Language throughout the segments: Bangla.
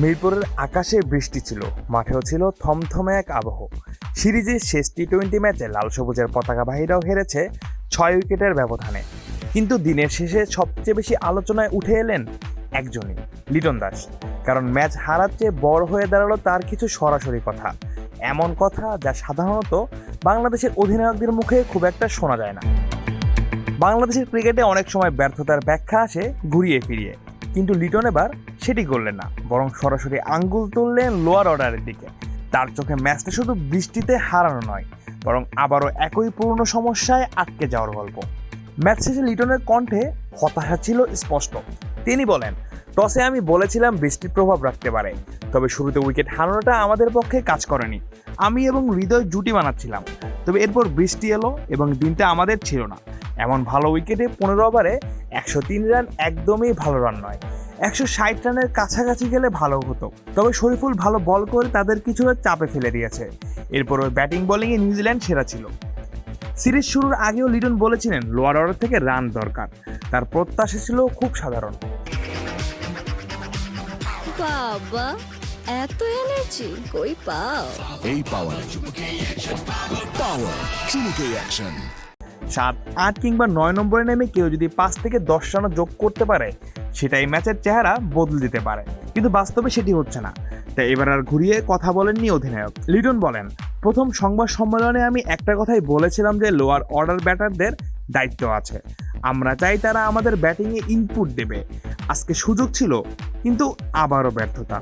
মিরপুরের আকাশে বৃষ্টি ছিল, মাঠেও ছিল থমথমে এক আবহ। সিরিজের শেষ টি-20 ম্যাচে লাল সবুজের পতাকাবাহীরাও হেরেছে 6 উইকেটের ব্যবধানে। কিন্তু দিনের শেষে সবচেয়ে বেশি আলোচনায় উঠে এলেন একজনই, লিটন দাস। কারণ ম্যাচ হারার চেয়ে বড় হয়ে দাঁড়ালো তার কিছু সরাসরি কথা, এমন কথা যা সাধারণত বাংলাদেশের অধিনায়কদের মুখে খুব একটা শোনা যায় না। বাংলাদেশের ক্রিকেটে অনেক সময় ব্যর্থতার ব্যাখ্যা আসে ঘুরিয়ে ফিরিয়ে, কিন্তু লিটন এবার সেটি করলেন না, বরং সরাসরি আঙ্গুল তুললেন লোয়ার অর্ডারের দিকে। তার চোখে ম্যাচটা শুধু বৃষ্টিতে হারানো নয়, বরং আবারও একই পুরনো সমস্যায় আটকে যাওয়ার গল্প। ম্যাচ শেষে লিটনের কণ্ঠে হতাশা ছিল স্পষ্ট। তিনি বলেন, টসে আমি বলেছিলাম বৃষ্টির প্রভাব রাখতে পারে, তবে শুরুতে উইকেট হারানোটা আমাদের পক্ষে কাজ করেনি। আমি এবং হৃদয় জুটি বানাচ্ছিলাম, তবে এরপর বৃষ্টি এলো এবং দিনটা আমাদের ছিল না। এমন ভালো উইকেটে 15 ওভারে 103 রান একদমই ভালো রান নয়। 160 রানের কাছাকাছি গেলে ভালো হতো, তবে শরীফুল ভালো বল করে তাদের কিছুটা চাপে ফেলে দিয়েছে। এরপর ওই ব্যাটিং বোলিংয়ে নিউজিল্যান্ড সেরা ছিল। সিরিজ শুরুর আগেও লিটন বলেছিলেন লোয়ার অর্ডার থেকে রান দরকার। তার প্রত্যাশা ছিল খুব সাধারণ। বাবা, এত এনার্জি কই পাও? এই পাওয়ার চুমুকে অ্যাকশন 7, 8 কিংবা 9 নম্বরে নেমে কেউ যদি 5 থেকে 10 রান যোগ করতে পারে, সেটাই ম্যাচের চেহারা বদলে দিতে পারে। কিন্তু বাস্তবে সেটি হচ্ছে না, তাই এবার আর ঘুরিয়ে কথা বলেননি অধিনায়ক। লিটন বলেন, প্রথম সংবাদ সম্মেলনে আমি একটা কথাই বলেছিলাম যে লোয়ার অর্ডার ব্যাটারদের দায়িত্ব আছে। আমরা চাই তারা আমাদের ব্যাটিংয়ে ইনপুট দেবে। আজকে সুযোগ ছিল, কিন্তু আবারও ব্যর্থতা।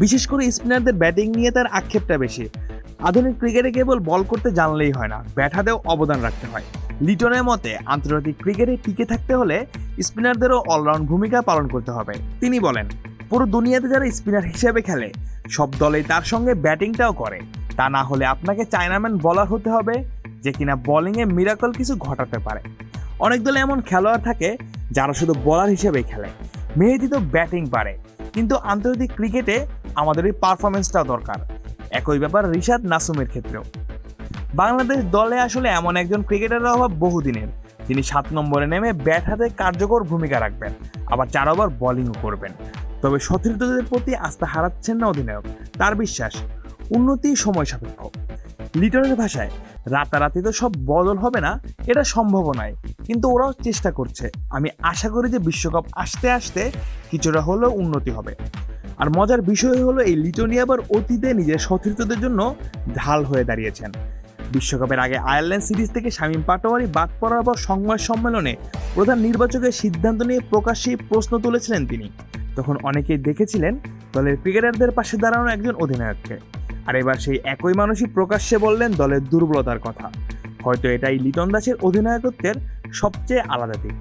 বিশেষ করে স্পিনারদের ব্যাটিং নিয়ে তার আক্ষেপটা বেশি। আধুনিক ক্রিকেটে কেবল বল করতে জানলেই হয় না, ব্যাট হাতেও অবদান রাখতে হয়। লিটনের মতে আন্তর্জাতিক ক্রিকেটে টিকে থাকতে হলে স্পিনারদেরও অলরাউন্ড ভূমিকা পালন করতে হবে। তিনি বলেন, পুরো দুনিয়াতে যারা স্পিনার হিসেবে খেলে, সব দলেই তার সঙ্গে ব্যাটিংটাও করে। তা না হলে আপনাকে চায়নাম্যান বলার হতে হবে, যে কিনা বোলিংয়ে মিরাকল কিছু ঘটাতে পারে। অনেক দলে এমন খেলোয়াড় থাকে যারা শুধু বোলার হিসেবেই খেলে। মেহেদী তো ব্যাটিং পারে, কিন্তু আন্তর্জাতিক ক্রিকেটে আমাদের এই পারফরমেন্সটাও দরকার। একই ব্যাপার রিশাদ নাসুমের ক্ষেত্রেও। বাংলাদেশ দলে আসলে এমন একজন ক্রিকেটারের অভাব বহুদিনের, যিনি 7 নম্বরে নেমে ব্যাট হাতে কার্যকর ভূমিকা রাখবেন, আবার 4 ওভার বোলিংও করবেন। তবে সতীর্থদের প্রতি আস্থা হারাচ্ছেন না অধিনায়ক। তার বিশ্বাস, উন্নতি সময় সাপেক্ষ। লিটনের ভাষায়, রাতারাতি তো সব বদল হবে না, এটা সম্ভব নয়, কিন্তু ওরাও চেষ্টা করছে। আমি আশা করি যে বিশ্বকাপ আসতে আসতে কিছুটা হলেও উন্নতি হবে। আর মজার বিষয় হলো, এই লিটনই আবার অতীতে নিজের সতীর্থদের জন্য ঢাল হয়ে দাঁড়িয়েছেন। বিশ্বকাপের আগে আয়ারল্যান্ড সিরিজ থেকে শামীম পাটোয়ারি বাদ পড়ার পর সংবাদ সম্মেলনে প্রধান নির্বাচকের সিদ্ধান্ত নিয়ে প্রকাশ্যেই প্রশ্ন তুলেছিলেন তিনি। তখন অনেকেই দেখেছিলেন দলের ক্রিকেটারদের পাশে দাঁড়ানো একজন অধিনায়ককে। আর এবার সেই একই মানুষই প্রকাশ্যে বললেন দলের দুর্বলতার কথা। হয়তো এটাই লিটন দাসের অধিনায়কত্বের সবচেয়ে আলাদা দিক।